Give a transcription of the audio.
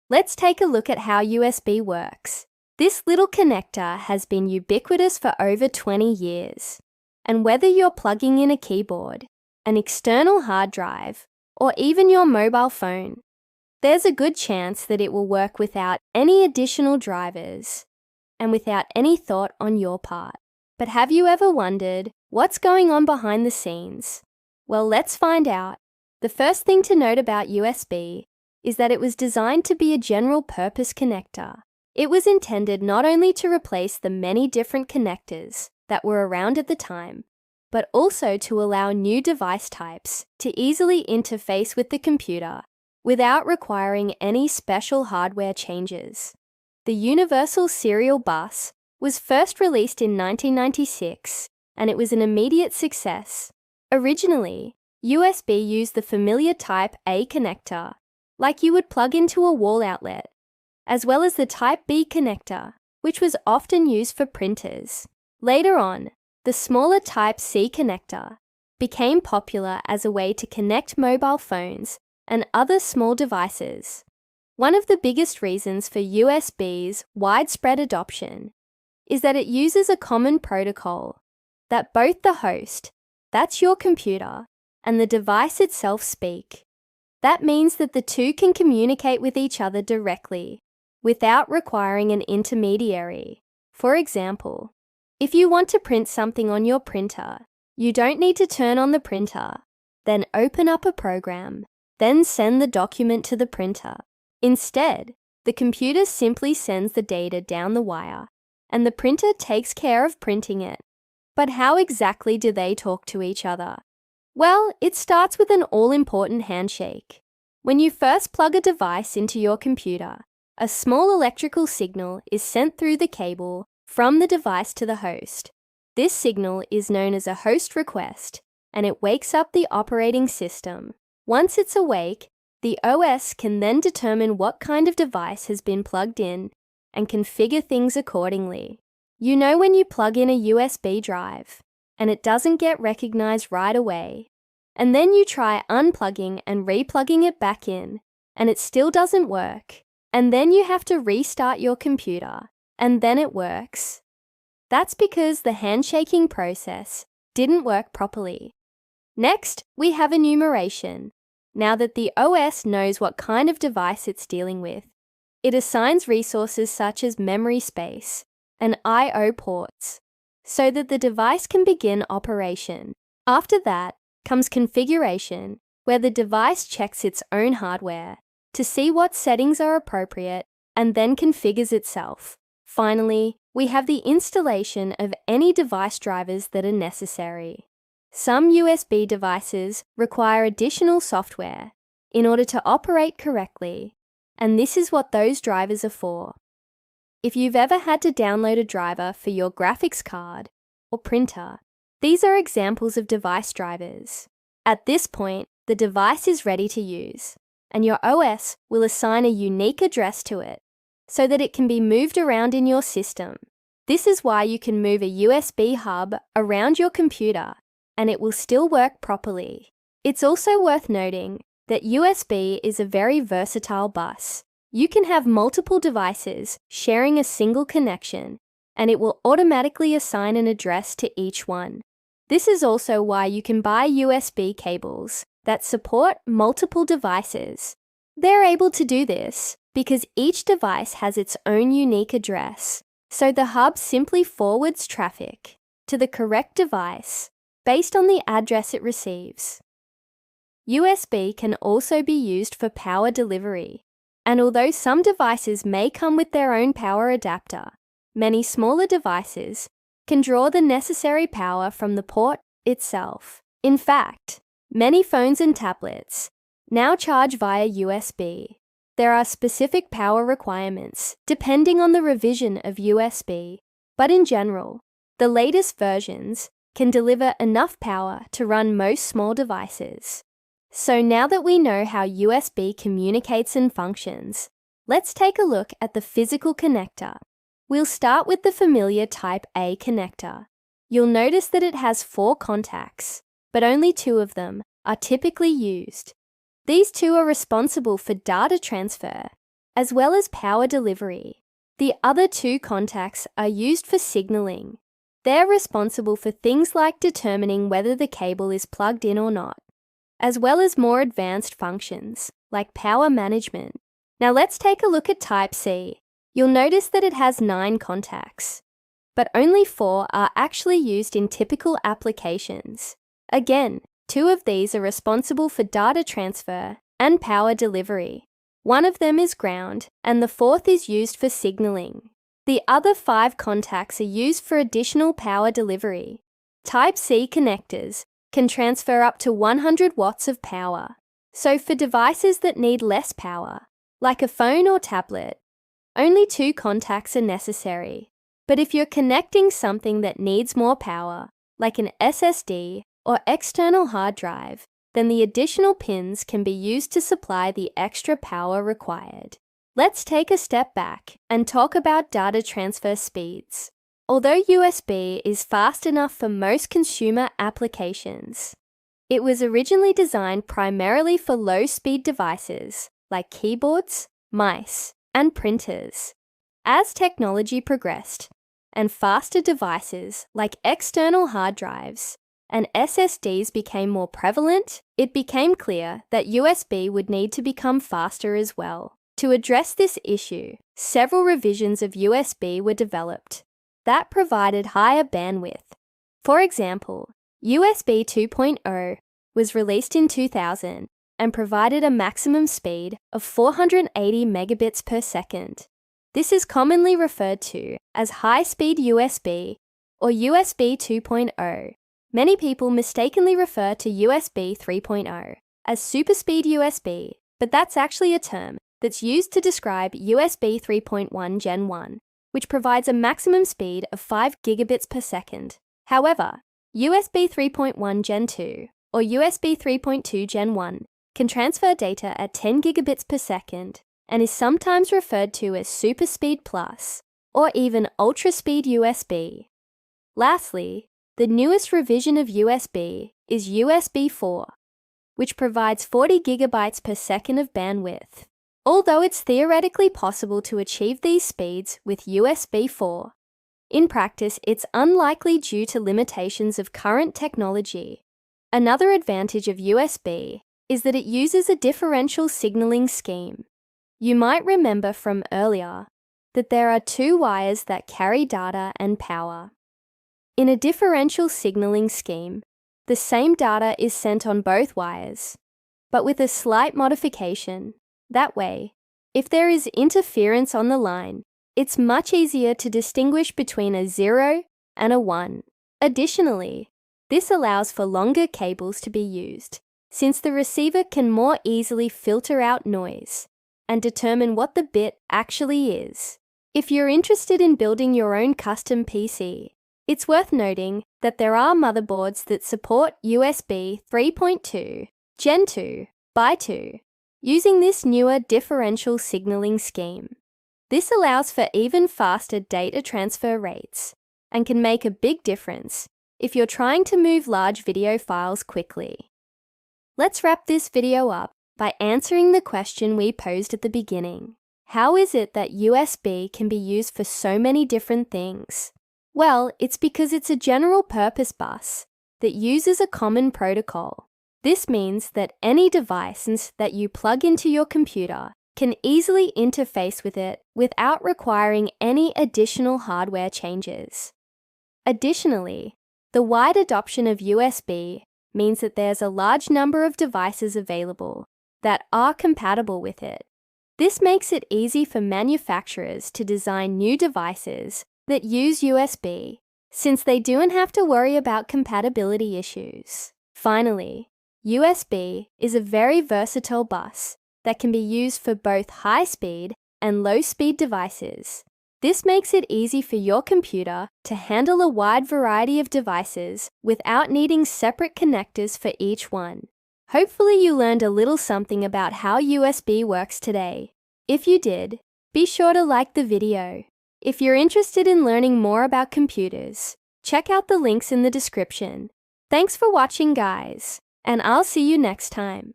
Let's take a look at how USB works. This little connector has been ubiquitous for over 20 years. And whether you're plugging in a keyboard, an external hard drive, or even your mobile phone, there's a good chance that it will work without any additional drivers and without any thought on your part. But have you ever wondered what's going on behind the scenes? Well, let's find out. The first thing to note about USB is that it was designed to be a general-purpose connector. It was intended not only to replace the many different connectors that were around at the time, but also to allow new device types to easily interface with the computer without requiring any special hardware changes. The Universal Serial Bus was first released in 1996, and it was an immediate success. Originally, USB used the familiar Type A connector, like you would plug into a wall outlet, as well as the Type B connector, which was often used for printers. Later on, the smaller Type C connector became popular as a way to connect mobile phones and other small devices. One of the biggest reasons for USB's widespread adoption is that it uses a common protocol that both the host, that's your computer, and the device itself speak. That means that the two can communicate with each other directly without requiring an intermediary. For example, if you want to print something on your printer, you don't need to turn on the printer, then open up a program, then send the document to the printer. Instead, the computer simply sends the data down the wire, and the printer takes care of printing it. But how exactly do they talk to each other? Well, it starts with an all-important handshake. When you first plug a device into your computer, a small electrical signal is sent through the cable from the device to the host. This signal is known as a host request, and it wakes up the operating system. Once it's awake, the OS can then determine what kind of device has been plugged in and configure things accordingly. You know when you plug in a USB drive and it doesn't get recognized right away, and then you try unplugging and replugging it back in, and it still doesn't work, and then you have to restart your computer, and then it works. That's because the handshaking process didn't work properly. Next, we have enumeration. Now that the OS knows what kind of device it's dealing with, it assigns resources such as memory space and I/O ports so that the device can begin operation. After that comes configuration, where the device checks its own hardware to see what settings are appropriate and then configures itself. Finally, we have the installation of any device drivers that are necessary. Some USB devices require additional software in order to operate correctly, and this is what those drivers are for. If you've ever had to download a driver for your graphics card or printer, these are examples of device drivers. At this point, the device is ready to use, and your OS will assign a unique address to it so that it can be moved around in your system. This is why you can move a USB hub around your computer and it will still work properly. It's also worth noting that USB is a very versatile bus. You can have multiple devices sharing a single connection, and it will automatically assign an address to each one. This is also why you can buy USB cables that support multiple devices. They're able to do this because each device has its own unique address, so the hub simply forwards traffic to the correct device based on the address it receives. USB can also be used for power delivery, and although some devices may come with their own power adapter, many smaller devices can draw the necessary power from the port itself. In fact, many phones and tablets now charge via USB. There are specific power requirements depending on the revision of USB, but in general, the latest versions can deliver enough power to run most small devices. So now that we know how USB communicates and functions, let's take a look at the physical connector. We'll start with the familiar Type A connector. You'll notice that it has 4 contacts, but only 2 of them are typically used. These 2 are responsible for data transfer, as well as power delivery. The other two contacts are used for signaling. They're responsible for things like determining whether the cable is plugged in or not, as well as more advanced functions, like power management. Now let's take a look at Type-C. You'll notice that it has 9 contacts, but only 4 are actually used in typical applications. Again, 2 of these are responsible for data transfer and power delivery. One of them is ground, and the 4th is used for signaling. The other 5 contacts are used for additional power delivery. Type-C connectors can transfer up to 100 watts of power. So for devices that need less power, like a phone or tablet, only 2 contacts are necessary. But if you're connecting something that needs more power, like an SSD or external hard drive, then the additional pins can be used to supply the extra power required. Let's take a step back and talk about data transfer speeds. Although USB is fast enough for most consumer applications, it was originally designed primarily for low-speed devices like keyboards, mice, and printers. As technology progressed, and faster devices like external hard drives and SSDs became more prevalent, it became clear that USB would need to become faster as well. To address this issue, several revisions of USB were developed that provided higher bandwidth. For example, USB 2.0 was released in 2000 and provided a maximum speed of 480 megabits per second. This is commonly referred to as high-speed USB or USB 2.0. Many people mistakenly refer to USB 3.0 as superspeed USB, but that's actually a term that's used to describe USB 3.1 Gen 1, which provides a maximum speed of 5 gigabits per second. However, USB 3.1 Gen 2 or USB 3.2 Gen 1 can transfer data at 10 gigabits per second and is sometimes referred to as Superspeed Plus or even Ultra Speed USB. Lastly, the newest revision of USB is USB 4, which provides 40 gigabytes per second of bandwidth. Although it's theoretically possible to achieve these speeds with USB 4, in practice it's unlikely due to limitations of current technology. Another advantage of USB is that it uses a differential signaling scheme. You might remember from earlier that there are 2 wires that carry data and power. In a differential signaling scheme, the same data is sent on both wires, but with a slight modification. That way, if there is interference on the line, it's much easier to distinguish between a 0 and a 1. Additionally, this allows for longer cables to be used, since the receiver can more easily filter out noise and determine what the bit actually is. If you're interested in building your own custom PC, it's worth noting that there are motherboards that support USB 3.2 Gen 2 by 2 using this newer differential signaling scheme. This allows for even faster data transfer rates and can make a big difference if you're trying to move large video files quickly. Let's wrap this video up by answering the question we posed at the beginning. How is it that USB can be used for so many different things? Well, it's because it's a general purpose bus that uses a common protocol. This means that any device that you plug into your computer can easily interface with it without requiring any additional hardware changes. Additionally, the wide adoption of USB means that there's a large number of devices available that are compatible with it. This makes it easy for manufacturers to design new devices that use USB, since they don't have to worry about compatibility issues. Finally, USB is a very versatile bus that can be used for both high-speed and low-speed devices. This makes it easy for your computer to handle a wide variety of devices without needing separate connectors for each one. Hopefully you learned a little something about how USB works today. If you did, be sure to like the video. If you're interested in learning more about computers, check out the links in the description. Thanks for watching, guys, and I'll see you next time.